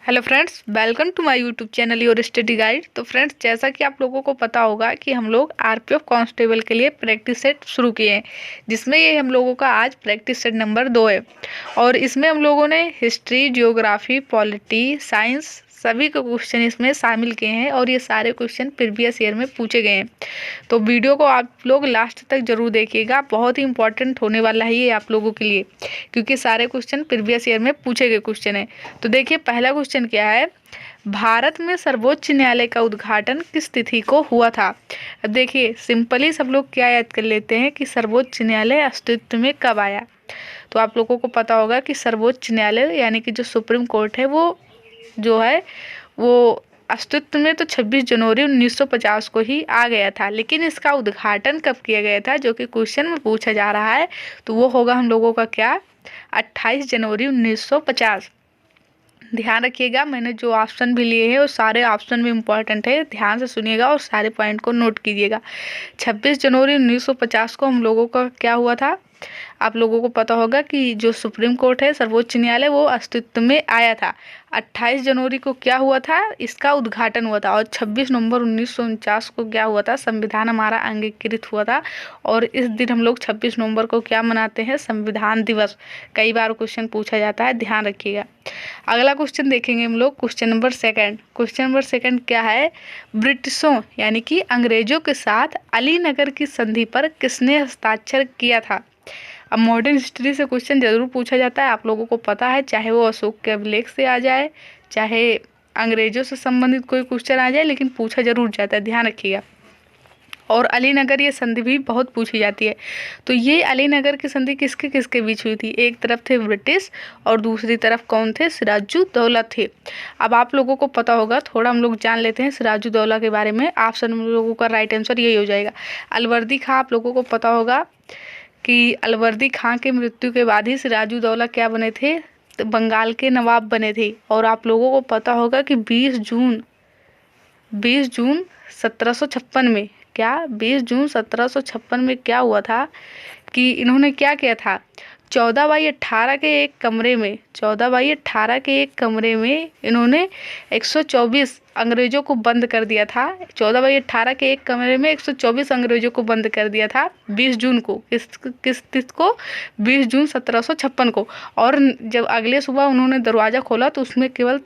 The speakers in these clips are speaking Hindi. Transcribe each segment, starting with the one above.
Hello friends, welcome to my YouTube channel your study guide. तो फ्रेंड्स, जैसा कि आप लोगों को पता होगा कि हम लोग आरपीएफ कांस्टेबल के लिए प्रैक्टिस सेट शुरू किए हैं, जिसमें ये हम लोगों का आज प्रैक्टिस सेट नंबर 2 है। और इसमें हम लोगों ने हिस्ट्री, जियोग्राफी, पॉलिटी, साइंस सभी के क्वेश्चन इसमें शामिल किए हैं और ये सारे क्वेश्चन प्रीवियस ईयर में पूछे गए हैं। तो वीडियो को आप लोग लास्ट तक जरूर देखिएगा, बहुत ही इंपॉर्टेंट होने वाला है ये आप लोगों के लिए, क्योंकि सारे क्वेश्चन प्रीवियस ईयर में पूछे गए क्वेश्चन है। तो देखिए, पहला क्वेश्चन क्या है। भारत में सर्वोच्च न्यायालय का उद्घाटन किस तिथि को हुआ था। अब देखिए, सिंपली सब लोग क्या याद कर लेते हैं कि सर्वोच्च न्यायालय अस्तित्व में कब आया। तो आप लोगों को पता होगा कि सर्वोच्च न्यायालय यानी कि जो सुप्रीम कोर्ट है वो जो है वो अस्तित्व में तो 26 जनवरी 1950 को ही आ गया था, लेकिन इसका उद्घाटन कब किया गया था, जो कि क्वेश्चन में पूछा जा रहा है। तो वो होगा हम लोगों का क्या, 28 जनवरी 1950। ध्यान रखिएगा, मैंने जो ऑप्शन भी लिए हैं वो सारे ऑप्शन भी इम्पोर्टेंट है, ध्यान से सुनिएगा और सारे पॉइंट को नोट कीजिएगा। 26 जनवरी 1950 को हम लोगों का क्या हुआ था। आप लोगों को पता होगा कि जो सुप्रीम कोर्ट है, सर्वोच्च न्यायालय, वो अस्तित्व में आया था। 28 जनवरी को क्या हुआ था, इसका उद्घाटन हुआ था। और 26 नवंबर 1949 को क्या हुआ था, संविधान हमारा अंगीकृत हुआ था। और इस दिन हम लोग 26 नवंबर को क्या मनाते हैं, संविधान दिवस। कई बार क्वेश्चन पूछा जाता है, ध्यान रखिएगा। अगला क्वेश्चन देखेंगे हम लोग, question number second. Question number second क्या है, ब्रिटिशों यानी कि अंग्रेजों के साथ अलीनगर की संधि पर किसने हस्ताक्षर किया था। अब मॉडर्न हिस्ट्री से क्वेश्चन जरूर पूछा जाता है, आप लोगों को पता है, चाहे वो अशोक के अभिलेख से आ जाए, चाहे अंग्रेजों से संबंधित कोई क्वेश्चन आ जाए, लेकिन पूछा जरूर जाता है, ध्यान रखिएगा। और अलीनगर ये संधि भी बहुत पूछी जाती है। तो ये अलीनगर की संधि किसके किसके बीच हुई थी, एक तरफ थे ब्रिटिश और दूसरी तरफ कौन थे, सिराजुद्दौला थे। अब आप लोगों को पता होगा, थोड़ा हम लोग जान लेते हैं सिराजुद्दौला के बारे में। ऑप्शन हम लोगों का राइट आंसर यही हो जाएगा। अलवर्दी खां, आप लोगों को पता होगा कि अलवर्दी खां की मृत्यु के बाद ही सिराजुद्दौला क्या बने थे, तो बंगाल के नवाब बने थे। और आप लोगों को पता होगा कि 20 जून 1756 में, क्या 20 जून 1756 में क्या हुआ था कि इन्होंने क्या किया था, 14/18 के एक कमरे में, 14/18 के एक कमरे में इन्होंने 124 अंग्रेजों को बंद कर दिया था। 14/18 के एक कमरे में 124 अंग्रेजों को बंद कर दिया था 20 जून को। किस तिथि को, 20 जून 1756 को। और जब अगले सुबह उन्होंने दरवाज़ा खोला तो उसमें केवल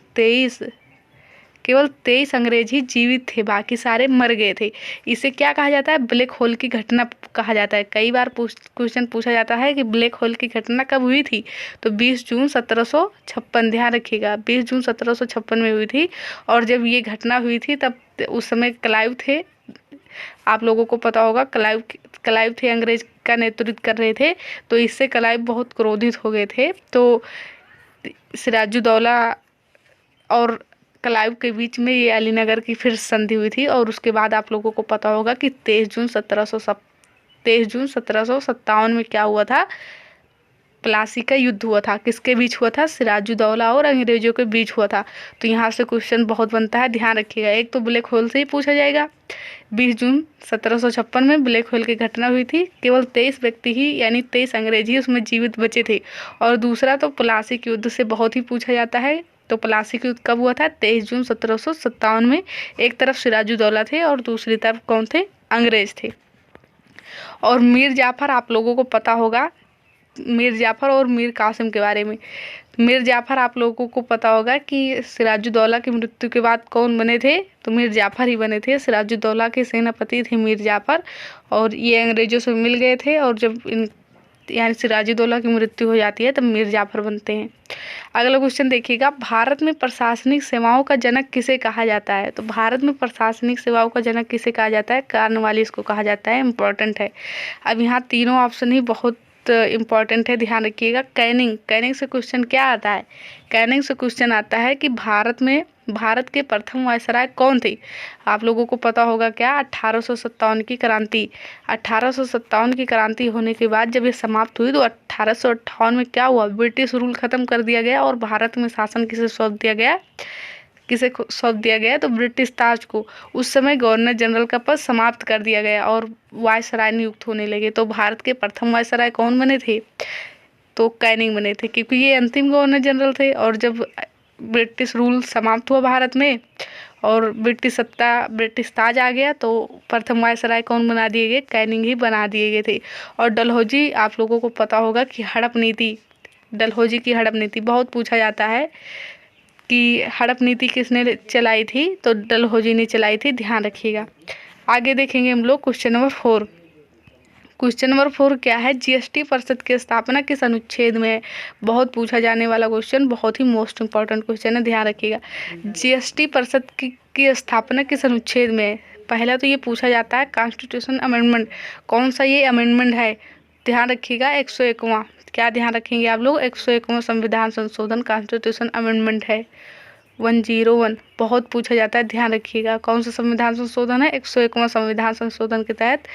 23 अंग्रेज ही जीवित थे, बाकी सारे मर गए थे। इसे क्या कहा जाता है, ब्लैक होल की घटना कहा जाता है। कई बार क्वेश्चन पूछा जाता है कि ब्लैक होल की घटना कब हुई थी, तो 20 जून 1756, ध्यान रखिएगा, 20 जून 1756 में हुई थी। और जब ये घटना हुई थी तब उस समय क्लाइव थे, आप लोगों को पता होगा, क्लाइव थे, अंग्रेज का नेतृत्व कर रहे थे। तो इससे क्लाइव बहुत क्रोधित हो गए थे। तो सिराजुद्दौला और क्लाइव के बीच में ये अलीनगर की फिर संधि हुई थी। और उसके बाद आप लोगों को पता होगा कि 23 जून 1757 में क्या हुआ था, प्लासी का युद्ध हुआ था। किसके बीच हुआ था, सिराजुद्दौला और अंग्रेजों के बीच हुआ था। तो यहाँ से क्वेश्चन बहुत बनता है, ध्यान रखिएगा। एक तो ब्लैक होल से ही पूछा जाएगा, 20 जून 1756 में ब्लैक होल की घटना हुई थी, केवल 23 व्यक्ति ही यानी 23 अंग्रेज ही उसमें जीवित बचे थे। और दूसरा तो प्लासी के युद्ध से बहुत ही पूछा जाता है। तो प्लासी का युद्ध कब हुआ था, 23 जून 1757 में। एक तरफ सिराजुद्दौला थे और दूसरी तरफ कौन थे, अंग्रेज थे। और मीर जाफर, आप लोगों को पता होगा मीर जाफर और मीर कासिम के बारे में। मीर जाफर, आप लोगों को पता होगा कि सिराजुद्दौला की मृत्यु के बाद कौन बने थे, तो मीर जाफर ही बने थे। सिराजुद्दौला के सेनापति थे मीर जाफर, और ये अंग्रेजों से मिल गए थे। और जब यानी सिराजुद्दौला की मृत्यु हो जाती है तब मीर जाफर बनते हैं। अगला क्वेश्चन देखिएगा, भारत में प्रशासनिक सेवाओं का जनक किसे कहा जाता है। तो भारत में प्रशासनिक सेवाओं का जनक किसे कहा जाता है, कार्नवालिस को कहा जाता है, इंपॉर्टेंट है। अब यहाँ तीनों ऑप्शन ही बहुत इम्पॉर्टेंट है, ध्यान रखिएगा। कैनिंग से क्वेश्चन क्या आता है, कैनिंग से क्वेश्चन आता है कि भारत के प्रथम वायसराय कौन थे। आप लोगों को पता होगा क्या, 1857 की क्रांति। 1857 की क्रांति होने के बाद जब ये समाप्त हुई तो 1858 में क्या हुआ, ब्रिटिश रूल खत्म कर दिया गया और भारत में शासन किसे सौंप दिया गया, तो ब्रिटिश ताज को। उस समय गवर्नर जनरल का पद समाप्त कर दिया गया और वायसराय नियुक्त होने लगे। तो भारत के प्रथम वायसराय कौन बने थे, तो कैनिंग बने थे, क्योंकि ये अंतिम गवर्नर जनरल थे। और जब ब्रिटिश रूल समाप्त हुआ भारत में और ब्रिटिश ताज आ गया, तो प्रथम वायसराय कौन बना दिए गए? कैनिंग ही बना दिए गए थे। और डलहौजी, आप लोगों को पता होगा कि हड़प नीति, डलहौजी की हड़प नीति बहुत पूछा जाता है कि हड़प नीति किसने चलाई थी? तो डलहौजी ने चलाई थी, ध्यान रखिएगा। आगे देखेंगे हम लोग क्वेश्चन नंबर 4। क्वेश्चन नंबर 4 क्या है? जीएसटी परिषद की स्थापना किस अनुच्छेद में है? बहुत पूछा जाने वाला क्वेश्चन, बहुत ही मोस्ट इंपॉर्टेंट क्वेश्चन है, ध्यान रखिएगा। जीएसटी परिषद की स्थापना किस अनुच्छेद में है? पहला तो ये पूछा जाता है कॉन्स्टिट्यूशन अमेंडमेंट, कौन सा ये अमेंडमेंट है? ध्यान रखिएगा 101वां। क्या ध्यान रखेंगे आप लोग? 101वां संविधान संशोधन कॉन्स्टिट्यूशन अमेंडमेंट है, 101। बहुत पूछा जाता है, ध्यान रखिएगा। कौन सा संविधान संशोधन है? 101वां संविधान संशोधन के तहत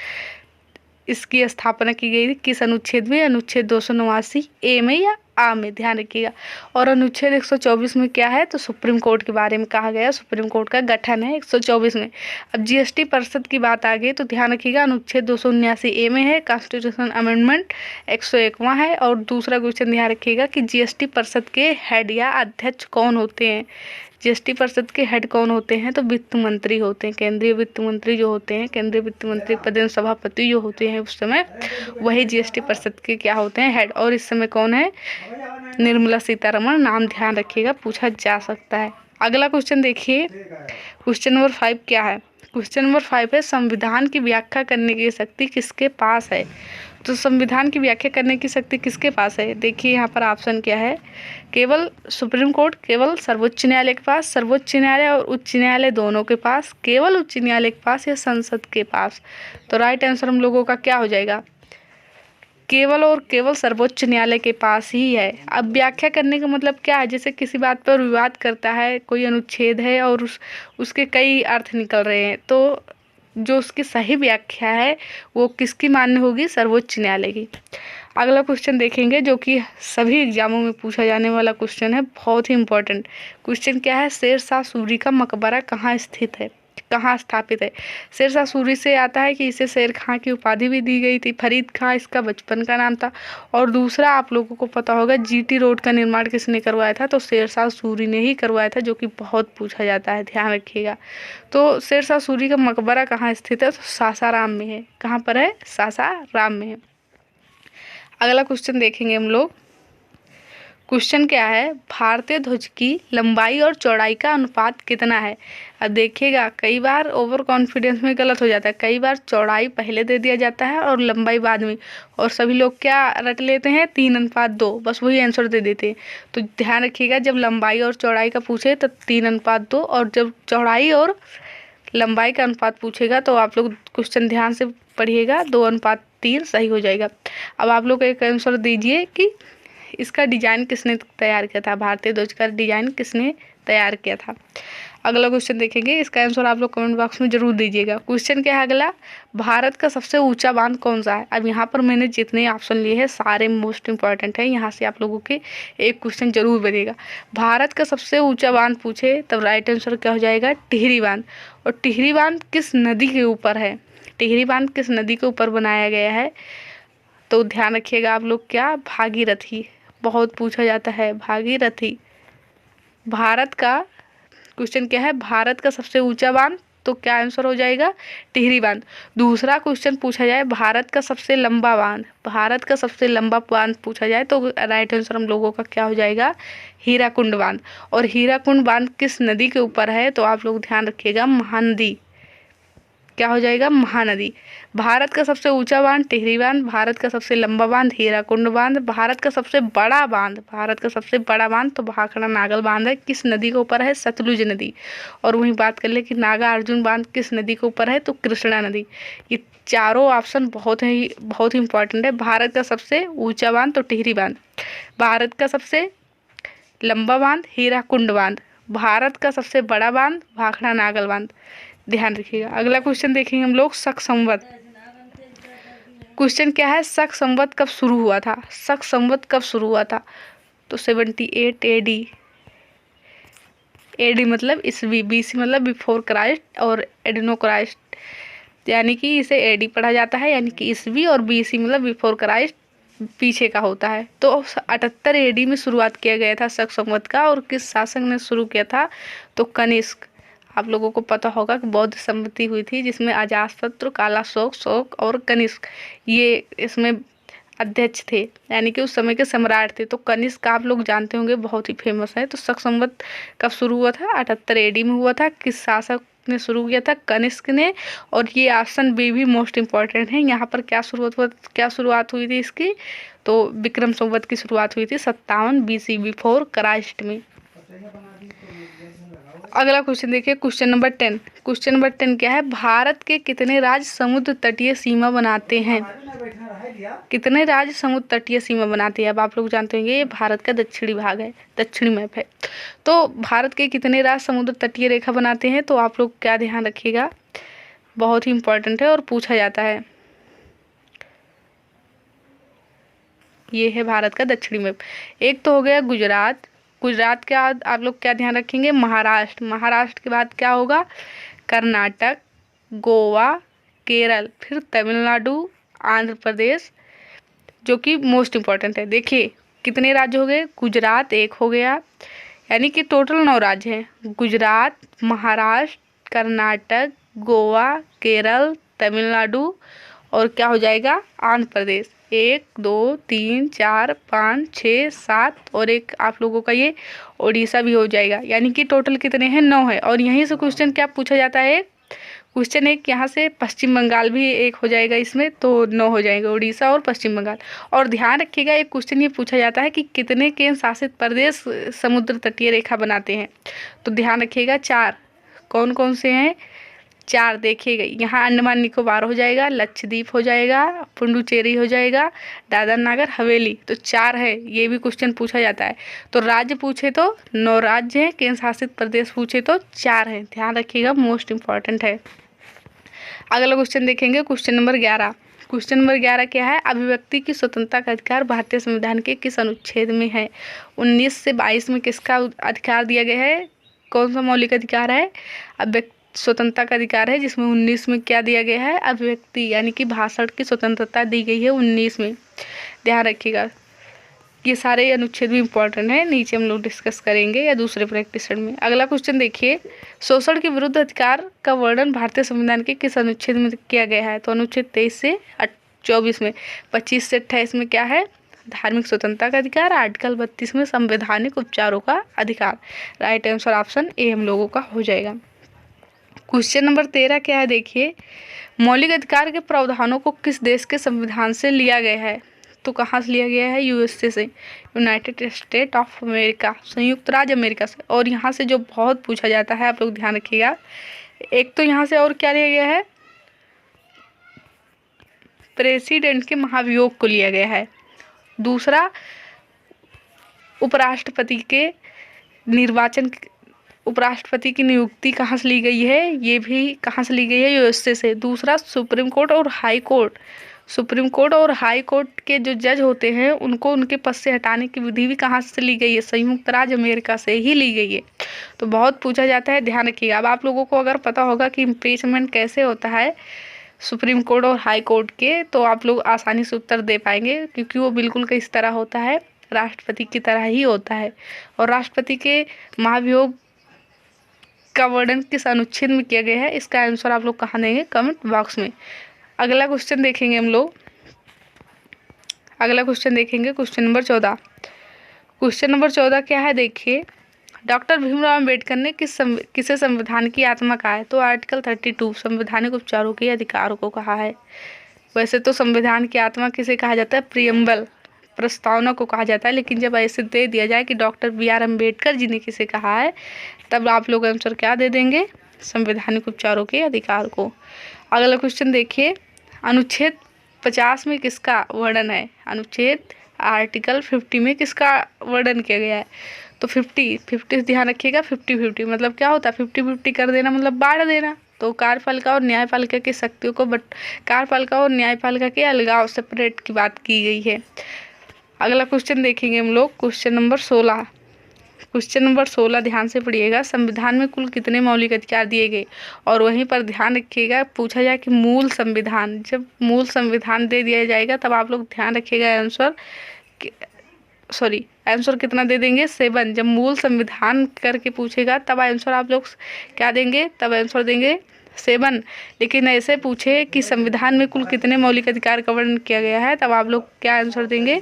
इसकी स्थापना की गई थी। किस अनुच्छेद में? अनुच्छेद 289 ए में या आ में, ध्यान रखिएगा। और अनुच्छेद 124 में क्या है? तो सुप्रीम कोर्ट के बारे में कहा गया, सुप्रीम कोर्ट का गठन है 124 में। अब जीएसटी परिषद की बात आ गई तो ध्यान रखिएगा अनुच्छेद 279 ए में है, कॉन्स्टिट्यूशन अमेंडमेंट 101वां है। और दूसरा क्वेश्चन ध्यान रखिएगा कि जीएसटी परिषद के हेड या अध्यक्ष कौन होते हैं? जीएसटी परिषद के हेड कौन होते हैं? तो वित्त मंत्री होते हैं, केंद्रीय वित्त मंत्री जो होते हैं, केंद्रीय वित्त मंत्री प्रदेश सभापति जो होते हैं उस समय, वही जीएसटी परिषद के क्या होते हैं? हेड। और इस समय कौन है? निर्मला सीतारमण, नाम ध्यान रखिएगा, पूछा जा सकता है। अगला क्वेश्चन देखिए, क्वेश्चन नंबर 5 क्या है? क्वेश्चन नंबर 5 है संविधान की व्याख्या करने की शक्ति किसके पास है? तो संविधान की व्याख्या करने की शक्ति किसके पास है? देखिए यहाँ पर ऑप्शन क्या है? केवल सुप्रीम कोर्ट, केवल सर्वोच्च न्यायालय के पास, सर्वोच्च न्यायालय और उच्च न्यायालय दोनों के पास, केवल उच्च न्यायालय के पास या संसद के पास? तो राइट आंसर हम लोगों का क्या हो जाएगा? केवल और केवल सर्वोच्च न्यायालय के पास ही है। अब व्याख्या करने का मतलब क्या है? जैसे किसी बात पर विवाद करता है, कोई अनुच्छेद है और उसके कई अर्थ निकल रहे हैं, तो जो उसकी सही व्याख्या है वो किसकी मान्य होगी? सर्वोच्च न्यायालय की। अगला क्वेश्चन देखेंगे जो कि सभी एग्जामों में पूछा जाने वाला क्वेश्चन है, बहुत ही इंपॉर्टेंट क्वेश्चन। क्या है? शेरशाह सूरी का मकबरा कहाँ स्थित है, कहाँ स्थापित है? शेरशाह सूरी से आता है कि इसे शेर खां की उपाधि भी दी गई थी। फरीद खां इसका बचपन का नाम था। और दूसरा आप लोगों को पता होगा जीटी रोड का निर्माण किसने करवाया था? तो शेरशाह सूरी ने ही करवाया था, जो कि बहुत पूछा जाता है, ध्यान रखिएगा। तो शेरशाह सूरी का मकबरा कहाँ स्थित है? तो सासाराम में है। कहाँ पर है? सासाराम में है। अगला क्वेश्चन देखेंगे हम लोग। क्वेश्चन क्या है? भारतीय ध्वज की लंबाई और चौड़ाई का अनुपात कितना है? अब देखिएगा कई बार ओवर कॉन्फिडेंस में गलत हो जाता है, कई बार चौड़ाई पहले दे दिया जाता है और लंबाई बाद में, और सभी लोग क्या रट लेते हैं? 3:2, बस वही आंसर दे देते हैं। तो ध्यान रखिएगा जब लंबाई और चौड़ाई का पूछे तो 3:2, और जब चौड़ाई और लंबाई का अनुपात पूछेगा तो आप लोग क्वेश्चन ध्यान से पढ़िएगा, 2:3 सही हो जाएगा। अब आप लोग एक आंसर दीजिए कि इसका डिजाइन किसने तैयार किया था? भारतीय ध्वज का डिजाइन किसने तैयार किया था? अगला क्वेश्चन देखेंगे, इसका आंसर आप लोग कमेंट बॉक्स में जरूर दीजिएगा। क्वेश्चन क्या है अगला? भारत का सबसे ऊंचा बांध कौन सा है? अब यहाँ पर मैंने जितने ऑप्शन लिए हैं सारे मोस्ट इंपॉर्टेंट है, यहाँ से आप लोगों के एक क्वेश्चन जरूर बनेगा। भारत का सबसे ऊंचा बांध पूछे तब राइट आंसर क्या हो जाएगा? टिहरी बांध। और टिहरी बांध किस नदी के ऊपर है? टिहरी बांध किस नदी के ऊपर बनाया गया है? तो ध्यान रखिएगा आप लोग, क्या? भागीरथी। बहुत पूछा जाता है, भागीरथी। भारत का क्वेश्चन क्या है? भारत का सबसे ऊंचा बांध, तो क्या आंसर हो जाएगा? टिहरी बांध। दूसरा क्वेश्चन पूछा जाए भारत का सबसे लंबा बांध, भारत का सबसे लंबा बांध पूछा जाए तो राइट आंसर हम लोगों का क्या हो जाएगा? हीराकुंड बांध। और हीराकुंड बांध किस नदी के ऊपर है? तो आप लोग ध्यान रखिएगा, महानदी। क्या हो जाएगा? महानदी। भारत का सबसे ऊंचा बांध टिहरी बांध, भारत का सबसे लंबा बांध हीराकुंड बांध, भारत का सबसे बड़ा बांध, भारत का सबसे बड़ा बांध तो भाखड़ा नागल बांध है। किस नदी के ऊपर है? सतलुज नदी। और वहीं बात कर ले कि नागा अर्जुन बांध किस नदी के ऊपर है? तो कृष्णा नदी। ये चारों ऑप्शन बहुत ही इंपॉर्टेंट है। भारत का सबसे ऊंचा बांध तो टिहरी बांध, भारत का सबसे लंबा बांध हीराकुंड बांध, भारत का सबसे बड़ा बांध भाखड़ा नागल बांध, ध्यान रखिएगा। अगला क्वेश्चन देखेंगे हम लोग, शक संवत। क्वेश्चन क्या है? शक संवत कब शुरू हुआ था? शक संवत कब शुरू हुआ था? तो 78 एडी। एडी मतलब ईस्वी, बीसी मतलब बिफोर क्राइस्ट, और एडिनो क्राइस्ट, यानी कि इसे एडी पढ़ा जाता है, यानी कि ईस्वी, और बीसी मतलब बिफोर क्राइस्ट, पीछे का होता है। तो 78 AD में शुरुआत किया गया था शक संवत का, और किस शासक ने शुरू किया था? तो कनिष्क। आप लोगों को पता होगा कि बौद्ध संमति हुई थी, जिसमें अजातशत्रु, कालाशोक, शोक और कनिष्क ये इसमें अध्यक्ष थे, यानी कि उस समय के सम्राट थे। तो कनिष्क आप लोग जानते होंगे, बहुत ही फेमस है। तो शक संवत कब शुरू हुआ था? 78 AD में हुआ था। किस शासक ने शुरू किया था? कनिष्क ने। और ये ऑप्शन बी भी मोस्ट इम्पॉर्टेंट है। यहाँ पर क्या शुरुआत हुई थी इसकी? तो विक्रम संवत की शुरुआत हुई थी 57 BC बिफोर क्राइस्ट में। अगला क्वेश्चन देखिए, क्वेश्चन नंबर 10। क्वेश्चन नंबर 10 क्या है? भारत के कितने राज्य समुद्र तटीय सीमा बनाते हैं? कितने राज्य समुद्र तटीय सीमा बनाते हैं? अब आप लोग जानते होंगे, ये भारत का दक्षिणी भाग है, दक्षिणी मैप है। तो भारत के कितने राज्य समुद्र तटीय रेखा बनाते हैं? तो आप लोग क्या ध्यान रखिएगा, बहुत ही इंपॉर्टेंट है और पूछा जाता है। ये है भारत का दक्षिणी मैप। एक तो हो गया गुजरात। गुजरात के बाद आप लोग क्या ध्यान रखेंगे? महाराष्ट्र। महाराष्ट्र के बाद क्या होगा? कर्नाटक, गोवा, केरल, फिर तमिलनाडु, आंध्र प्रदेश, जो कि मोस्ट इम्पॉर्टेंट है। देखिए कितने राज्य हो गए? गुजरात एक हो गया, यानी कि टोटल 9 राज्य हैं। गुजरात, महाराष्ट्र, कर्नाटक, गोवा, केरल, तमिलनाडु और क्या हो जाएगा? आंध्र प्रदेश। 1 2 3 4 5 6 7 और एक आप लोगों का ये उड़ीसा भी हो जाएगा, यानी कि टोटल कितने हैं? 9 है। और यहीं से क्वेश्चन क्या पूछा जाता है? क्वेश्चन एक यहाँ से पश्चिम बंगाल भी एक हो जाएगा इसमें, तो 9 हो जाएगा, उड़ीसा और पश्चिम बंगाल। और ध्यान रखिएगा, एक क्वेश्चन ये पूछा जाता है कि कितने केंद्र शासित प्रदेश समुद्र तटीय रेखा बनाते हैं? तो ध्यान रखिएगा 4। कौन कौन से हैं? 4 देखिएगा, यहाँ अंडमान निकोबार हो जाएगा, लक्षद्वीप हो जाएगा, पुडुचेरी हो जाएगा, दादर नागर हवेली। तो 4 है, ये भी क्वेश्चन पूछा जाता है। तो राज्य पूछे तो 9 राज्य हैं, केंद्र शासित प्रदेश पूछे तो 4 हैं। ध्यान रखिएगा, मोस्ट इम्पॉर्टेंट है। अगला क्वेश्चन देखेंगे, क्वेश्चन नंबर 11। क्वेश्चन नंबर 11 क्या है? अभिव्यक्ति की स्वतंत्रता का अधिकार भारतीय संविधान के किस अनुच्छेद में है? 19 से 22 में किसका अधिकार दिया गया है? कौन सा मौलिक अधिकार है? अभिव्यक्ति स्वतंत्रता का अधिकार है, जिसमें 19 में क्या दिया गया है? अभिव्यक्ति यानी कि भाषण की स्वतंत्रता दी गई है 19 में। ध्यान रखिएगा, ये सारे अनुच्छेद भी इंपॉर्टेंट है, नीचे हम लोग डिस्कस करेंगे या दूसरे प्रैक्टिस सेट में। अगला क्वेश्चन देखिए, शोषण के विरुद्ध अधिकार का वर्णन भारतीय संविधान के किस अनुच्छेद में किया गया है? तो अनुच्छेद 23 से 24 में। 25 से 28 में क्या है? धार्मिक स्वतंत्रता का अधिकार। आर्टिकल 32 में संवैधानिक उपचारों का अधिकार। राइट आंसर ऑप्शन ए हम लोगों का हो जाएगा। क्वेश्चन नंबर 13 क्या है? देखिए, मौलिक अधिकार के प्रावधानों को किस देश के संविधान से लिया गया है? तो कहाँ से लिया गया है? यूएसए से, यूनाइटेड स्टेट ऑफ अमेरिका, संयुक्त राज्य अमेरिका से। और यहाँ से जो बहुत पूछा जाता है, आप लोग ध्यान रखिएगा, एक तो यहाँ से और क्या लिया गया है? प्रेसिडेंट के महाभियोग को लिया गया है। दूसरा, उपराष्ट्रपति के निर्वाचन, उपराष्ट्रपति की नियुक्ति कहाँ से ली गई है? ये भी कहाँ से ली गई है? यूएसए से। दूसरा, सुप्रीम कोर्ट और हाई कोर्ट, सुप्रीम कोर्ट और हाई कोर्ट के जो जज होते हैं उनको उनके पद से हटाने की विधि भी कहाँ से ली गई है? संयुक्त राज्य अमेरिका से ही ली गई है। तो बहुत पूछा जाता है, ध्यान रखिएगा। अब आप लोगों को अगर पता होगा कि इम्पीचमेंट कैसे होता है सुप्रीम कोर्ट और हाई कोर्ट के, तो आप लोग आसानी से उत्तर दे पाएंगे, क्योंकि वो बिल्कुल किस तरह होता है? राष्ट्रपति की तरह ही होता है। और राष्ट्रपति के महाभियोग का वर्णन किस अनुच्छेद में किया गया है? इसका आंसर आप लोग कहाँ देंगे? कमेंट बॉक्स में। अगला क्वेश्चन देखेंगे हम लोग, अगला क्वेश्चन देखेंगे, क्वेश्चन नंबर 14। क्वेश्चन नंबर 14 क्या है? देखिए, डॉक्टर भीमराव अंबेडकर ने किसे संविधान की आत्मा कहा है? तो आर्टिकल 32 संवैधानिक उपचारों के अधिकार को कहा है। वैसे तो संविधान की आत्मा किसे कहा जाता है? प्रियम्बल, प्रस्तावना को कहा जाता है, लेकिन जब ऐसे दे दिया जाए कि डॉक्टर BR अम्बेडकर जी ने किसे कहा है, तब आप लोग आंसर क्या दे देंगे? संवैधानिक उपचारों के अधिकार को। अगला क्वेश्चन देखिए, अनुच्छेद 50 में किसका वर्णन है? अनुच्छेद आर्टिकल 50 में किसका वर्णन किया गया है? तो 50 ध्यान रखिएगा, 50-50 मतलब क्या होता है? 50-50 कर देना मतलब बांट देना। तो कार्यपालिका और न्यायपालिका की शक्तियों को कार्यपालिका और न्यायपालिका के अलगाव, सेपरेट की बात की गई है। अगला क्वेश्चन देखेंगे हम लोग, क्वेश्चन नंबर 16। क्वेश्चन नंबर 16 ध्यान से पढ़िएगा। संविधान में कुल कितने मौलिक अधिकार दिए गए? और वहीं पर ध्यान रखिएगा, पूछा जाए कि मूल संविधान, जब मूल संविधान दे दिया जाएगा तब आप लोग ध्यान रखिएगा आंसर, आंसर कितना दे देंगे? 7। जब मूल संविधान करके पूछेगा तब आंसर आप लोग क्या देंगे? तब आंसर देंगे 7। लेकिन ऐसे पूछे कि संविधान में कुल कितने मौलिक अधिकार का वर्णन किया गया है, तब आप लोग क्या आंसर देंगे?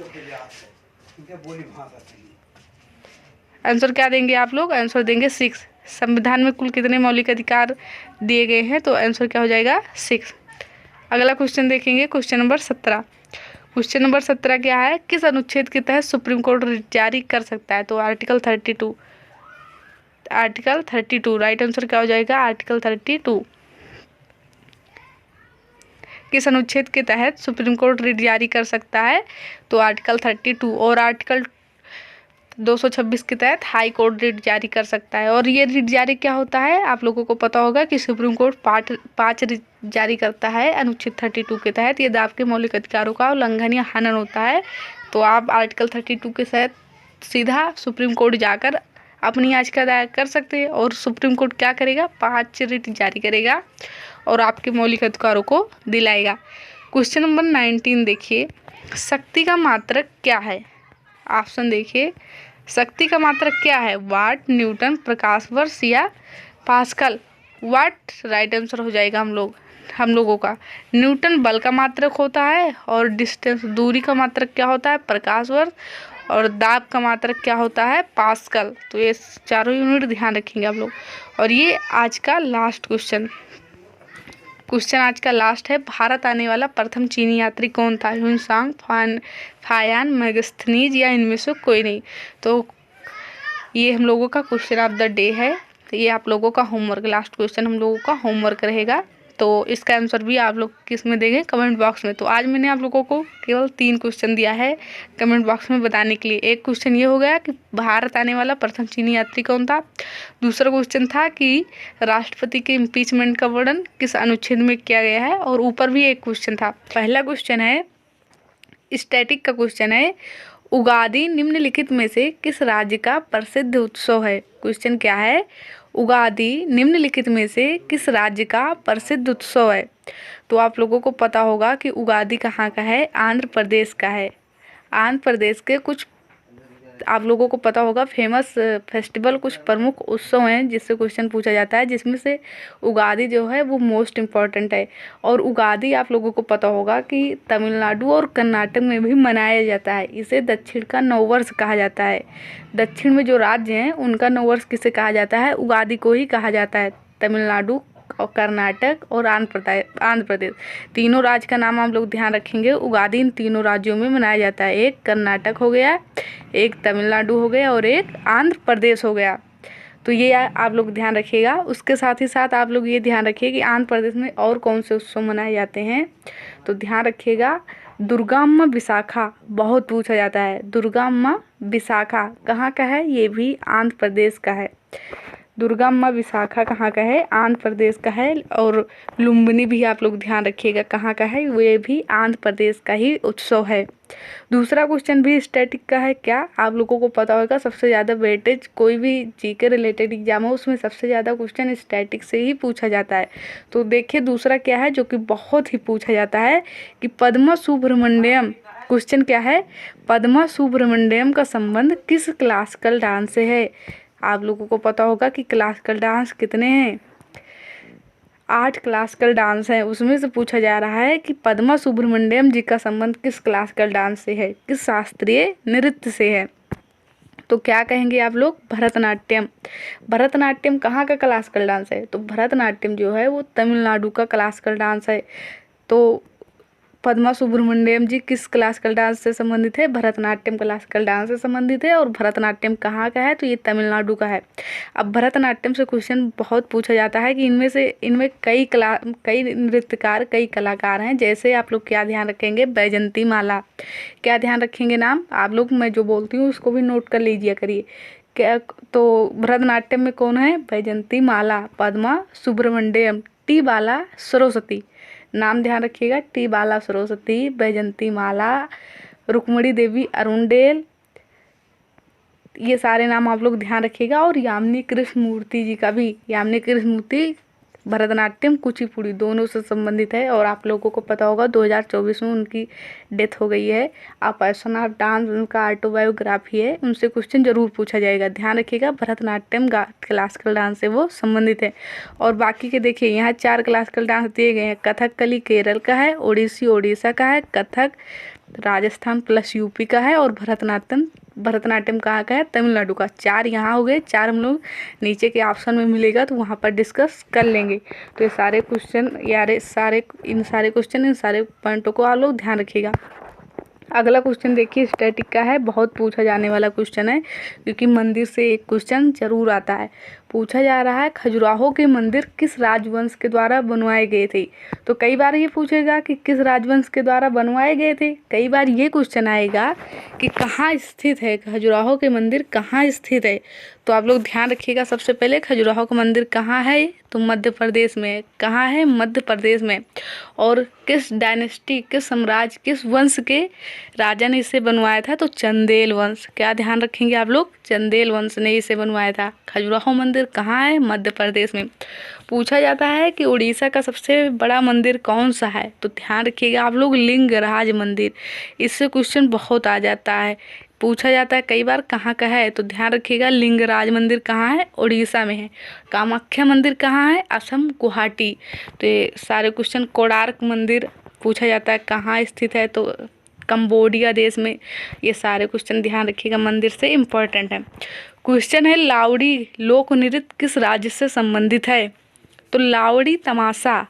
आंसर क्या देंगे आप लोग? आंसर देंगे 6। संविधान में कुल कितने मौलिक अधिकार दिए गए हैं, तो आंसर क्या हो जाएगा? 6। अगला क्वेश्चन देखेंगे, क्वेश्चन नंबर 17। क्वेश्चन नंबर 17 क्या है? किस अनुच्छेद के तहत सुप्रीम कोर्ट जारी कर सकता है? तो आर्टिकल 32। आर्टिकल 32 राइट आंसर क्या हो जाएगा? आर्टिकल 32। किस अनुच्छेद के तहत सुप्रीम कोर्ट रिट जारी कर सकता है? तो आर्टिकल 32। और आर्टिकल 226 के तहत हाई कोर्ट रिट जारी कर सकता है। और ये रिट जारी क्या होता है? आप लोगों को पता होगा कि सुप्रीम कोर्ट 5 रिट जारी करता है अनुच्छेद 32 के तहत। ये आपके मौलिक अधिकारों का उल्लंघन या हनन होता है, तो आप आर्टिकल 32 के तहत सीधा सुप्रीम कोर्ट जाकर अपनी याचिका दायर कर सकते हैं। और सुप्रीम कोर्ट क्या करेगा? 5 रिट जारी करेगा और आपके मौलिक अधिकारों को दिलाएगा। क्वेश्चन नंबर 19 देखिए, शक्ति का मात्रक क्या है? ऑप्शन देखिए, शक्ति का मात्रक क्या है? वाट, न्यूटन, प्रकाश वर्ष या पास्कल? वाट राइट आंसर हो जाएगा हम लोगों का। न्यूटन बल का मात्रक होता है, और डिस्टेंस दूरी का मात्रक क्या होता है? प्रकाश वर्ष। और दाब का मात्रक क्या होता है? पास्कल। तो ये चारों यूनिट ध्यान रखेंगे आप लोग। और ये आज का लास्ट क्वेश्चन आज का लास्ट है। भारत आने वाला प्रथम चीनी यात्री कौन था? ह्यूनसांग, फायान, मेगास्थनीज या इनमें से कोई नहीं? तो ये हम लोगों का क्वेश्चन ऑफ द डे है। ये आप लोगों का होमवर्क, लास्ट क्वेश्चन हम लोगों का होमवर्क रहेगा। तो इसका आंसर भी आप लोग किस में देंगे? कमेंट बॉक्स में। तो आज मैंने आप लोगों को केवल 3 क्वेश्चन दिया है कमेंट बॉक्स में बताने के लिए। एक क्वेश्चन ये हो गया कि भारत आने वाला प्रथम चीनी यात्री कौन था। दूसरा क्वेश्चन था कि राष्ट्रपति के इम्पीचमेंट का वर्णन किस अनुच्छेद में किया गया है। और ऊपर भी एक क्वेश्चन था। पहला क्वेश्चन है स्टैटिक का क्वेश्चन है, उगादि निम्नलिखित में से किस राज्य का प्रसिद्ध उत्सव है? क्वेश्चन क्या है? उगादि निम्नलिखित में से किस राज्य का प्रसिद्ध उत्सव है? तो आप लोगों को पता होगा कि उगादि कहाँ का है? आंध्र प्रदेश का है। आंध्र प्रदेश के कुछ आप लोगों को पता होगा फेमस फेस्टिवल, कुछ प्रमुख उत्सव हैं जिससे क्वेश्चन पूछा जाता है, जिसमें से उगादि जो है वो मोस्ट इम्पॉर्टेंट है। और उगादि आप लोगों को पता होगा कि तमिलनाडु और कर्नाटक में भी मनाया जाता है। इसे दक्षिण का नववर्ष कहा जाता है। दक्षिण में जो राज्य हैं उनका नववर्ष किसे कहा जाता है? उगादि को ही कहा जाता है। तमिलनाडु और कर्नाटक और आंध्र प्रदेश तीनों राज्य का नाम आप लोग ध्यान रखेंगे। उगादि इन तीनों राज्यों में मनाया जाता है। एक कर्नाटक हो गया, एक तमिलनाडु हो गया और एक आंध्र प्रदेश हो गया। तो ये आप लोग ध्यान रखिएगा। उसके साथ ही साथ आप लोग ये ध्यान रखिए कि आंध्र प्रदेश में और कौन से उत्सव मनाए जाते हैं। तो ध्यान रखिएगा, दुर्गा अम्मा विशाखा बहुत पूछा जाता है। दुर्गा अम्मा विशाखा कहाँ का है? ये भी आंध्र प्रदेश का है। दुर्गा अम्मा विशाखा कहाँ का है? आंध्र प्रदेश का है। और लुम्बिनी भी आप लोग ध्यान रखिएगा कहाँ का है? वो भी आंध्र प्रदेश का ही उत्सव है। दूसरा क्वेश्चन भी स्टैटिक का है। क्या आप लोगों को पता होगा सबसे ज़्यादा वेटेज कोई भी जीके रिलेटेड एग्जाम हो उसमें सबसे ज़्यादा क्वेश्चन स्टैटिक से ही पूछा जाता है। तो देखिए दूसरा क्या है जो कि बहुत ही पूछा जाता है कि पद्मा सुब्रमण्यम। क्वेश्चन क्या है? पद्मा सुब्रमण्यम का संबंध किस क्लासिकल डांस से है? आप लोगों को पता होगा कि क्लासिकल डांस कितने हैं? 8 क्लासिकल डांस हैं। उसमें से पूछा जा रहा है कि पद्मा सुब्रमण्यम जी का संबंध किस क्लासिकल डांस से है, किस शास्त्रीय नृत्य से है? तो क्या कहेंगे आप लोग? भरतनाट्यम। भरतनाट्यम कहाँ का क्लासिकल डांस है? तो भरतनाट्यम जो है वो तमिलनाडु का क्लासिकल डांस है। तो पद्मा सुब्रमण्यम जी किस क्लासिकल डांस से संबंधित है? भरतनाट्यम क्लासिकल डांस से संबंधित है। और भरतनाट्यम कहाँ का है? तो ये तमिलनाडु का है। अब भरतनाट्यम से क्वेश्चन बहुत पूछा जाता है कि इनमें कई नृत्यकार, कई कलाकार हैं। जैसे आप लोग क्या ध्यान रखेंगे? बैजंती माला। क्या ध्यान रखेंगे नाम आप लोग? मैं जो बोलती हूँ उसको भी नोट कर लीजिए करिए। क्या? तो भरतनाट्यम में कौन है? बैजंती माला, पद्मा सुब्रमण्यम, टी बाला सरस्वती। नाम ध्यान रखिएगा, टी बाला सरस्वती, बैजंती माला, रुक्मणी देवी अरुणडेल, ये सारे नाम आप लोग ध्यान रखिएगा। और यामिनी कृष्णमूर्ति जी का भी, यामिनी कृष्णमूर्ति भरतनाट्यम कुचिपुड़ी दोनों से संबंधित है। और आप लोगों को पता होगा 2024 में उनकी डेथ हो गई है। अ पैशन ऑफ डांस उनका ऑटोबायोग्राफी है, उनसे क्वेश्चन जरूर पूछा जाएगा, ध्यान रखिएगा। भरतनाट्यम क्लासिकल डांस से वो संबंधित है। और बाकी के देखिए यहाँ 4 क्लासिकल डांस दिए गए हैं। कथकली केरल का है, ओडिसी ओडिशा का है, कथक राजस्थान प्लस यूपी का है, और भरतनाट्यम कहाँ का है, तमिलनाडु का। 4 यहाँ हो गए, 4 हम लोग नीचे के ऑप्शन में मिलेगा तो वहाँ पर डिस्कस कर लेंगे। तो ये सारे क्वेश्चन इन सारे पॉइंटों को आप लोग ध्यान रखिएगा। अगला क्वेश्चन देखिए स्टैटिक का है, बहुत पूछा जाने वाला क्वेश्चन है, क्योंकि मंदिर से एक क्वेश्चन जरूर आता है। पूछा जा रहा है खजुराहो के मंदिर किस राजवंश के द्वारा बनवाए गए थे। तो कई बार ये पूछेगा कि किस राजवंश के द्वारा बनवाए गए थे, कई बार ये क्वेश्चन आएगा कि कहाँ स्थित है, खजुराहो के मंदिर कहाँ स्थित है। तो आप लोग ध्यान रखिएगा। सबसे पहले खजुराहो का मंदिर कहाँ है, तो मध्य प्रदेश में। कहाँ है, मध्य प्रदेश में। और किस डायनेस्टी, किस साम्राज्य, किस वंश के राजा ने इसे बनवाया था, तो चंदेल वंश। क्या ध्यान रखेंगे आप लोग, चंदेल वंश ने इसे बनवाया था। खजुराहो मंदिर कहाँ है, मध्य प्रदेश में। पूछा जाता है कि उड़ीसा का सबसे बड़ा मंदिर कौन सा है, तो ध्यान रखिएगा आप लोग, लिंगराज मंदिर। इससे क्वेश्चन बहुत आ जाता है, पूछा जाता है कई बार कहाँ का है, तो ध्यान रखिएगा लिंगराज मंदिर कहाँ है, उड़ीसा में है। कामाख्या मंदिर कहाँ है, असम गुवाहाटी। तो ये सारे क्वेश्चन, कोणार्क मंदिर पूछा जाता है कहाँ स्थित है, तो कंबोडिया देश में। ये सारे क्वेश्चन ध्यान रखिएगा, मंदिर से इम्पोर्टेंट है। क्वेश्चन है लावड़ी लोक नृत्य किस राज्य से संबंधित है, तो लावड़ी तमाशा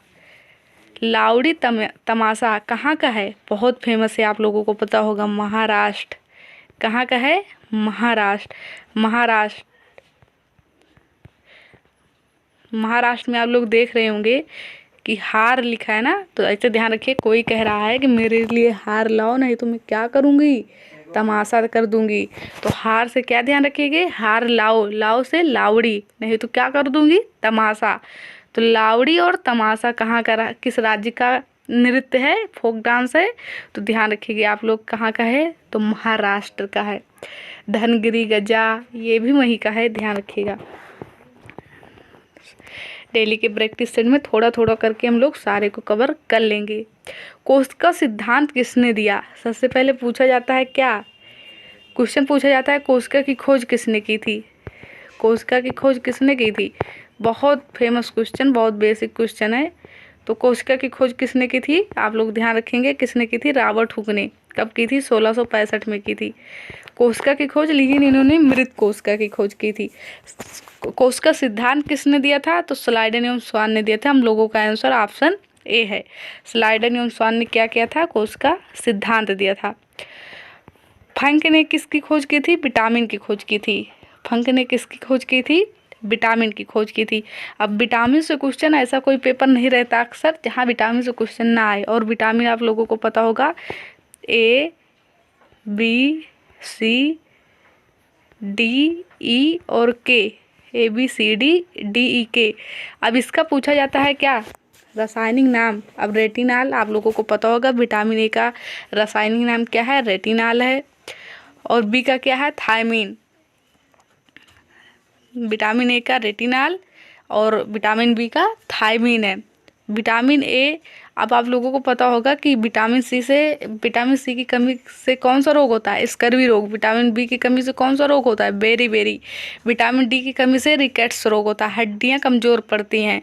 कहाँ का है, बहुत फेमस है, आप लोगों को पता होगा, महाराष्ट्र। कहाँ का है, महाराष्ट्र में। आप लोग देख रहे होंगे कि हार लिखा है ना, तो ऐसे ध्यान रखिए। कोई कह रहा है कि मेरे लिए हार लाओ, नहीं तो मैं क्या करूँगी, तमाशा कर दूंगी। तो हार से क्या ध्यान रखिएगा, हार लाओ, लाओ से लावड़ी, नहीं तो क्या कर दूंगी, तमाशा। तो लावड़ी और तमाशा कहाँ का, किस राज्य का नृत्य है, फोक डांस है, तो ध्यान रखिएगा आप लोग कहाँ का है, तो महाराष्ट्र का है। धनगिरी गजा ये भी वहीं का है, ध्यान रखिएगा। डेली के प्रैक्टिस सेट में थोड़ा थोड़ा करके हम लोग सारे को कवर कर लेंगे। कोष्का सिद्धांत किसने दिया, सबसे पहले पूछा जाता है क्या, क्वेश्चन पूछा जाता है कोष्का की खोज किसने की थी, कोष्का की खोज किसने की थी। बहुत फेमस क्वेश्चन, बहुत बेसिक क्वेश्चन है। तो कोष्का की खोज किसने की थी, आप लोग ध्यान रखेंगे, किसने की थी, रॉबर्ट हुक ने। कब की थी, 1665 में की थी कोष्का की खोज, लेकिन इन्होंने मृत कोष्का की खोज की थी। कोष्का सिद्धांत किसने दिया था, तो स्लाइडन एवं स्वान ने दिया था। हम लोगों का आंसर ऑप्शन ए है, स्लाइडन एवं स्वान ने क्या किया था, कोष्का सिद्धांत दिया था। फंक ने किसकी खोज की थी, विटामिन की खोज की थी। फंक ने किसकी खोज की थी, विटामिन की खोज की थी। अब विटामिन से क्वेश्चन ऐसा कोई पेपर नहीं रहता अक्सर जहाँ विटामिन से क्वेश्चन ना आए। और विटामिन आप लोगों को पता होगा, ए बी सी डी ई और K, A B C D D E K. अब इसका पूछा जाता है क्या, रासायनिक नाम। अब रेटिनाल आप लोगों को पता होगा, विटामिन ए का रासायनिक नाम क्या है, रेटिनाल है। और बी का क्या है, थायमीन। विटामिन ए का रेटिनाल और विटामिन बी का थायमीन है। विटामिन ए, अब आप लोगों को पता होगा कि विटामिन सी की कमी से कौन सा रोग होता है, स्कर्वी रोग। विटामिन बी की कमी से कौन सा रोग होता है, बेरी। विटामिन डी की कमी से रिकेट्स रोग होता है, हड्डियां कमज़ोर पड़ती हैं।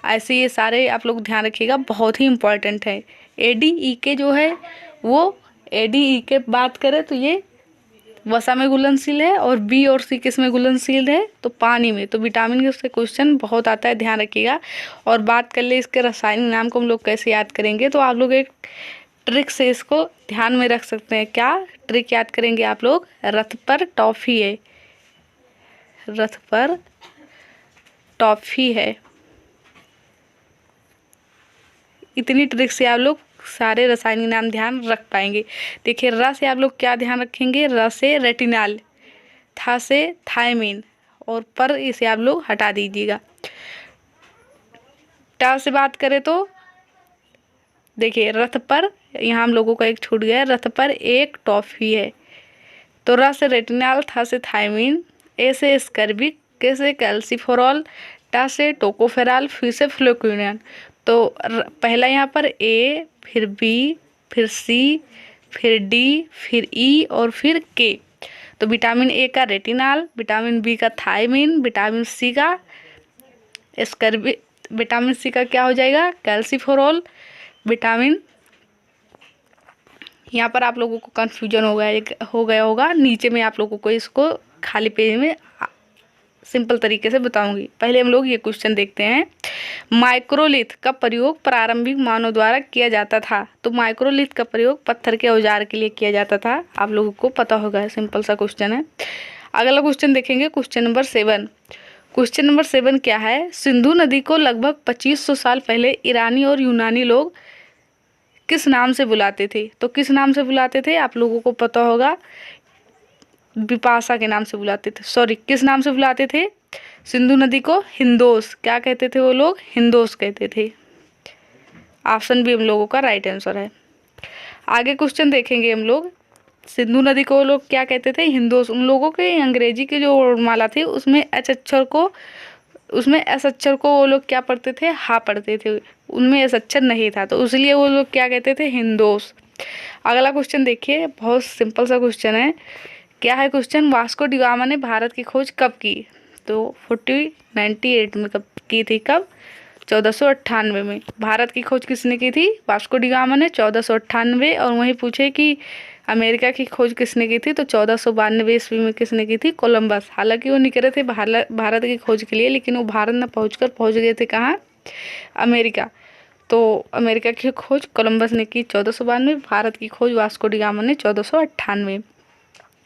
ऐसे ये सारे आप लोग ध्यान रखिएगा, बहुत ही इम्पोर्टेंट है। ADE जो है वो, ADE के बात करें तो ये वसा में घुलनशील है, और बी और सी किस में घुलनशील है, तो पानी में। तो विटामिन के उससे क्वेश्चन बहुत आता है, ध्यान रखिएगा। और बात कर ले इसके रासायनिक नाम को हम लोग कैसे याद करेंगे, तो आप लोग एक ट्रिक से इसको ध्यान में रख सकते हैं। क्या ट्रिक याद करेंगे आप लोग, रथ पर टॉफी है, रथ पर टॉफी है। इतनी ट्रिक से आप लोग सारे रासायनिक नाम ध्यान रख पाएंगे। देखिए, र से आप लोग क्या ध्यान रखेंगे, र से रेटिनाल, था से थायमीन, और पर इसे आप लोग हटा दीजिएगा। टा से बात करें तो देखिए, रथ पर, यहाँ हम लोगों का एक छूट गया, रथ पर एक टॉफी है। तो र से रेटिनॉल, थ से थायमीन, ए से स्कर्बिक, के से कैल्सिफेरॉल, टा से टोकोफेरॉल, फी से फ्लोक्विनोन। तो पहला यहाँ पर ए, फिर बी, फिर सी, फिर डी, फिर ई और फिर के। तो विटामिन ए का रेटिनॉल, विटामिन बी का थायमीन, विटामिन सी का स्कर्बिक, विटामिन सी का क्या हो जाएगा कैल्सिफेरॉल, विटामिन, यहाँ पर आप लोगों को कन्फ्यूजन हो गया होगा। नीचे में आप लोगों को इसको खाली पेज में सिंपल तरीके से बताऊंगी। पहले हम लोग ये क्वेश्चन देखते हैं। माइक्रोलिथ का प्रयोग प्रारंभिक मानव द्वारा किया जाता था। तो माइक्रोलिथ का प्रयोग पत्थर के औजार के लिए किया जाता था, आप लोगों को पता होगा, सिंपल सा क्वेश्चन है। अगला क्वेश्चन देखेंगे, क्वेश्चन नंबर 7। क्वेश्चन नंबर 7 क्या है? सिंधु नदी को लगभग 2500 साल पहले ईरानी और यूनानी लोग किस नाम से बुलाते थे? तो किस नाम से बुलाते थे आप लोगों को पता होगा, बिपाशा के नाम से बुलाते थे। सॉरी, किस नाम से बुलाते थे? सिंधु नदी को हिंदोस, क्या कहते थे वो लोग? हिंदोस कहते थे। ऑप्शन बी हम लोगों का राइट आंसर है। आगे क्वेश्चन देखेंगे हम लोग। सिंधु नदी को लोग क्या कहते थे? हिंदोस। उन लोगों के अंग्रेजी की जो वर्णमाला थी उसमें एस अक्षर को वो लोग क्या पढ़ते थे? हा पढ़ते थे, उनमें एस अक्षर नहीं था, तो इसलिए वो लोग क्या कहते थे? हिंदोस। अगला क्वेश्चन देखिए, बहुत सिंपल सा क्वेश्चन है। क्या है क्वेश्चन? वास्को डी गामा ने भारत की खोज कब की? तो 1498 में कब की थी? कब? 1498 में। भारत की खोज किसने की थी? वास्को डी गामा ने 1498। और वहीं पूछे कि अमेरिका की खोज किसने की थी? तो 1492 ईस्वी में किसने की थी? कोलंबस। हालांकि वो निकले थे भारत की खोज के लिए, लेकिन वो भारत न पहुंच गए थे कहाँ? अमेरिका। तो अमेरिका की खोज कोलंबस ने की 1492, भारत की खोज वास्को डी गामा ने 1498।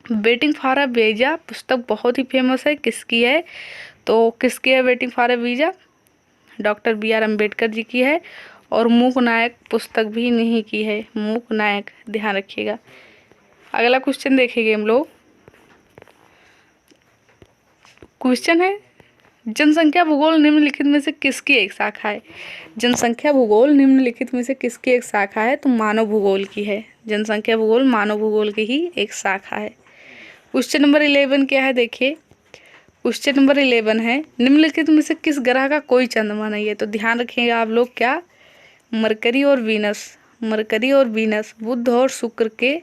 वेटिंग फॉर अ वीजा पुस्तक बहुत ही फेमस है, किसकी है? तो किसकी है waiting for a visa? Doctor BR Ambedkar ji की है। और मूक नायक पुस्तक भी इन्हीं की है, मूक नायक, ध्यान रखिएगा। अगला क्वेश्चन देखेंगे हम लोग। क्वेश्चन है, जनसंख्या भूगोल निम्नलिखित में से किसकी एक शाखा है? जनसंख्या भूगोल निम्नलिखित में से किसकी एक शाखा है? तो मानव भूगोल की है। जनसंख्या भूगोल मानव भूगोल की ही एक शाखा है। क्वेश्चन नंबर 11 क्या है? देखिए, क्वेश्चन नंबर 11 है, निम्नलिखित में से किस ग्रह का कोई चंद्रमा नहीं है? तो ध्यान रखिएगा आप लोग, क्या? मरकरी और वीनस, मरकरी और वीनस, बुध और शुक्र के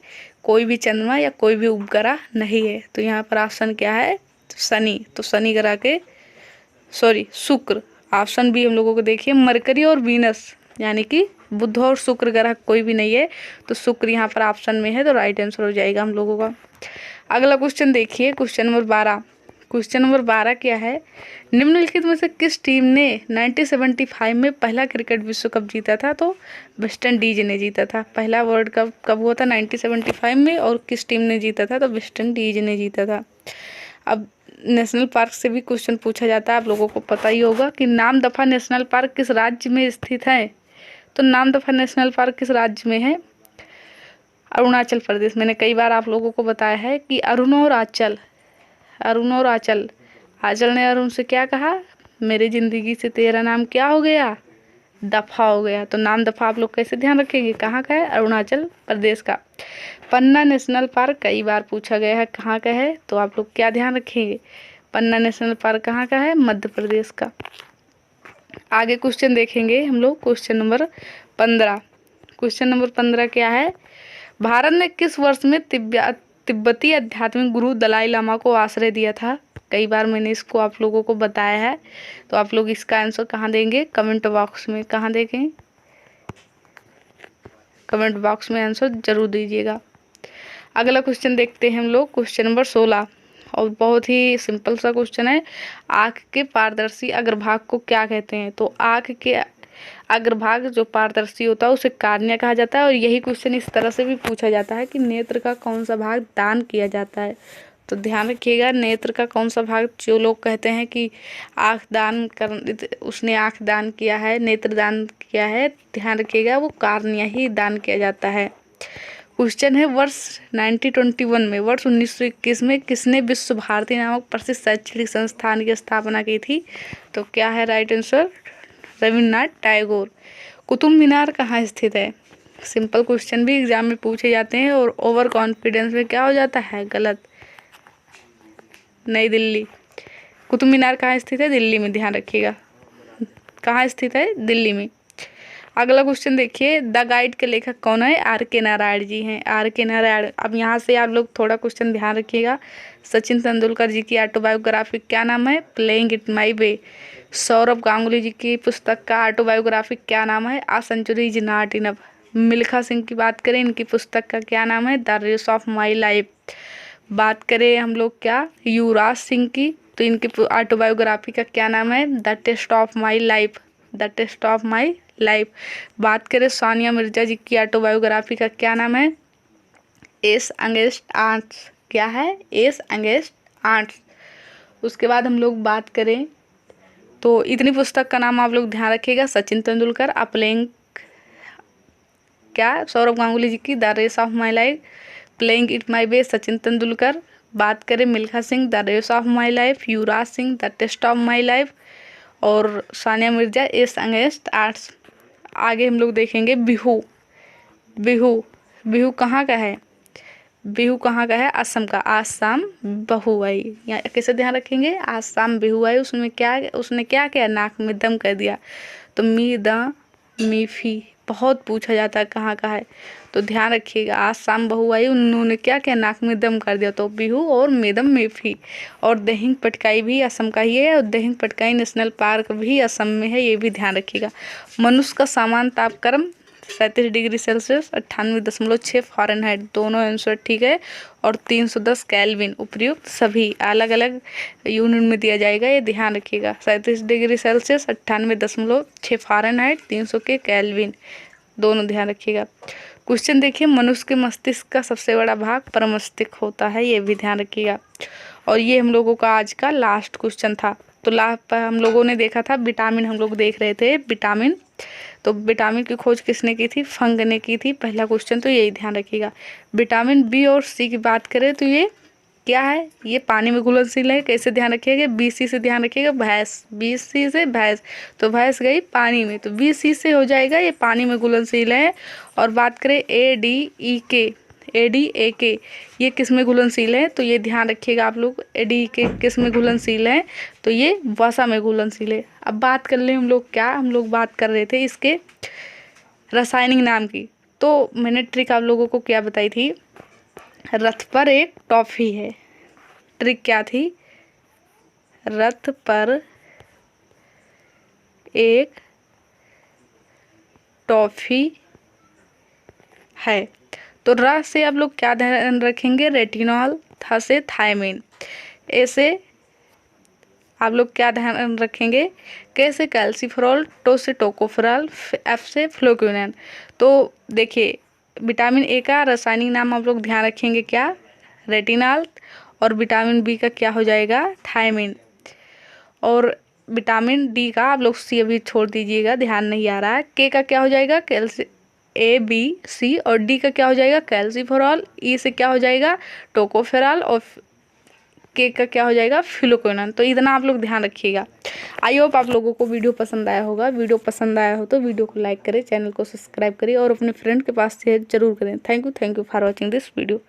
कोई भी चंद्रमा या कोई भी उपग्रह नहीं है। तो यहाँ पर ऑप्शन क्या है? शनि। तो शनि ग्रह के, सॉरी शुक्र, ऑप्शन बी हम लोगों को देखिए, मरकरी और वीनस, यानी कि बुध और शुक्र ग्रह कोई भी नहीं है, तो शुक्र यहाँ पर ऑप्शन में है, तो राइट आंसर हो जाएगा हम लोगों का। अगला क्वेश्चन देखिए, क्वेश्चन नंबर 12। क्वेश्चन नंबर 12 क्या है? निम्नलिखित में से किस टीम ने 1975 में पहला क्रिकेट विश्व कप जीता था? तो वेस्ट इंडीज ने जीता था। पहला वर्ल्ड कप कब हुआ था? 1975 में। और किस टीम ने जीता था? तो वेस्ट इंडीज ने जीता था। अब नेशनल पार्क से भी क्वेश्चन पूछा जाता है, आप लोगों को पता ही होगा कि नामदफा नेशनल पार्क किस राज्य में स्थित है? तो नामदफा नेशनल पार्क किस राज्य में है? अरुणाचल प्रदेश। मैंने कई बार आप लोगों को बताया है कि अरुण और आंचल, आंचल ने अरुण से क्या कहा? मेरी जिंदगी से तेरा नाम क्या हो गया? दफा हो गया। तो नाम दफा आप लोग कैसे ध्यान रखेंगे? कहाँ का है? अरुणाचल प्रदेश का। पन्ना नेशनल पार्क कई बार पूछा गया है, कहाँ का है? तो आप लोग क्या ध्यान रखेंगे? पन्ना नेशनल पार्क कहाँ का है? मध्य प्रदेश का। आगे क्वेश्चन देखेंगे हम लोग, क्वेश्चन नंबर 15। क्वेश्चन नंबर 15 क्या है? भारत ने किस वर्ष में तिब्बती आध्यात्मिक गुरु दलाई लामा को आश्रय दिया था? कई बार मैंने इसको आप लोगों को बताया है, तो आप लोग इसका आंसर कहाँ देंगे? कमेंट बॉक्स में। कहाँ देंगे? कमेंट बॉक्स में आंसर जरूर दीजिएगा। अगला क्वेश्चन देखते हैं हम लोग, क्वेश्चन नंबर 16। और बहुत ही सिंपल सा क्वेश्चन है। आँख के पारदर्शी अग्रभाग को क्या कहते हैं? तो आँख के अग्रभाग जो पारदर्शी होता है उसे कार्निया कहा जाता है। और यही क्वेश्चन इस तरह से भी पूछा जाता है कि नेत्र का कौन सा भाग दान किया जाता है? तो ध्यान रखिएगा, नेत्र का कौन सा भाग, जो लोग कहते हैं कि आँख दान कर, उसने आँख दान किया है, नेत्र दान किया है, ध्यान रखिएगा वो कार्निया ही दान किया जाता है। क्वेश्चन है, वर्ष 1921 में, वर्ष 1921 में किसने विश्व भारती नामक प्रसिद्ध शैक्षणिक संस्थान की स्थापना की थी? तो क्या है राइट आंसर? रविन्द्रनाथ टैगोर। कुतुब मीनार कहाँ स्थित है? सिंपल क्वेश्चन भी एग्जाम में पूछे जाते हैं और ओवर कॉन्फिडेंस में क्या हो जाता है, गलत। नई दिल्ली। कुतुब मीनार कहाँ स्थित है, दिल्ली में, ध्यान रखिएगा। कहाँ स्थित है, दिल्ली में। अगला क्वेश्चन देखिए, द गाइड के लेखक कौन है, आर के नारायण जी हैं, आर के नारायण। अब यहाँ से आप लोग थोड़ा क्वेश्चन ध्यान रखिएगा। सचिन तेंदुलकर जी की ऑटोबायोग्राफी क्या नाम है, playing it my way. Sourav Ganguly ji की पुस्तक का ऑटोबायोग्राफी क्या नाम है, a century is not enough. Milkha Singh की बात करें, इनकी पुस्तक का क्या नाम है, the race of my life. बात करें हम लोग क्या, युवराज सिंह की, तो इनकी ऑटोबायोग्राफी का क्या नाम है, the test of my life, the test of my life. बात करें सानिया मिर्जा जी की ऑटोबायोग्राफी का क्या नाम है, एस अगेंस्ट आर्ट्स। क्या है, एस अगेंस्ट आर्ट्स। उसके बाद हम लोग बात करें तो इतनी पुस्तक का नाम आप लोग ध्यान रखिएगा। सचिन तेंदुलकर, प्लेइंग क्या, सौरभ गांगुली जी की the race of my life, playing it my way, Sachin Tendulkar. बात करें Milkha Singh, the race of my life, Yuvraj Singh, the test of my life, और Sania Mirza, ace against odds. आगे हम लोग देखेंगे बिहू। बिहू, बिहू कहाँ का है, बिहू कहाँ का है, असम का, आसाम बहु आई। यहाँ कैसे ध्यान रखेंगे, आसाम बिहू आई। उसने क्या किया, नाक में दम कर दिया। तो मी द मीफी बहुत पूछा जाता है कहाँ का है, तो ध्यान रखिएगा। आसाम बहु आई, उन्होंने क्या किया, नाक में दम कर दिया। तो बिहू और मेदम मेफी। और दहिंग पटकाई भी असम का ही है, और दहिंग पटकाई नेशनल पार्क भी असम में है, ये भी ध्यान रखिएगा। मनुष्य का सामान्य तापक्रम 37 डिग्री सेल्सियस 98.6 फ़ारेनहाइट, दोनों आंसर ठीक है। और 310 केल्विन, उपयुक्त सभी अलग अलग यूनिट में दिया जाएगा, ये ध्यान रखिएगा। 37 डिग्री सेल्सियस 98.6 फ़ारेनहाइट, 300 के केल्विन, दोनों ध्यान रखिएगा। क्वेश्चन देखिए, मनुष्य के मस्तिष्क का सबसे बड़ा भाग परमस्तिष्क होता है, ये भी ध्यान रखिएगा। और ये हम लोगों का आज का लास्ट क्वेश्चन था। तो लास्ट पर हम लोगों ने देखा था विटामिन, हम लोग देख रहे थे विटामिन। तो विटामिन की खोज किसने की थी, फंग ने की थी, पहला क्वेश्चन, तो यही ध्यान रखिएगा। विटामिन बी और सी की बात करें तो ये क्या है, ये पानी में घुलनशील है, कैसे ध्यान रखिएगा, बी सी से ध्यान रखिएगा, भैंस, बी सी से भैंस, तो भैंस गई पानी में, तो बी सी से हो जाएगा, ये पानी में घुलनशील है। और बात करें ए डी ई के, ए डी ए के, ये किस में घुलनशील है, तो ये ध्यान रखिएगा आप लोग, ए डी के किस में घुलनशील है, तो ये वसा में घुलनशील है। अब बात कर ले हम लोग क्या, हम लोग बात कर रहे थे इसके रासायनिक नाम की। तो मैंने ट्रिक आप लोगों को क्या बताई थी, रथ पर एक टॉफी है। ट्रिक क्या थी, रथ पर एक टॉफी है। तो र से आप लोग क्या ध्यान रखेंगे, रेटिनॉल, थ से थायमिन, ए से आप लोग क्या ध्यान रखेंगे, के से कैल्सीफेरॉल, टो से टोकोफेरॉल, एफ से फ्लोक्विनोन। तो देखिए विटामिन ए का रासायनिक नाम आप लोग ध्यान रखेंगे क्या, रेटिनॉल, और विटामिन बी का क्या हो जाएगा, थायमिन। और विटामिन डी का आप लोग सी अभी छोड़ दीजिएगा, ध्यान नहीं आ रहा है। के का क्या हो जाएगा, कैल्सी, ए बी सी, और डी का क्या हो जाएगा, कैल्सीफेरॉल, ई से क्या हो जाएगा, टोकोफेरॉल, और के का क्या हो जाएगा, फ्लोक्विनोन। तो इतना आप लोग ध्यान रखिएगा। आई होप आप लोगों को वीडियो पसंद आया होगा। वीडियो पसंद आया हो तो वीडियो को लाइक करें, चैनल को सब्सक्राइब करें और अपने फ्रेंड के पास शेयर जरूर करें। Thank you for watching this video.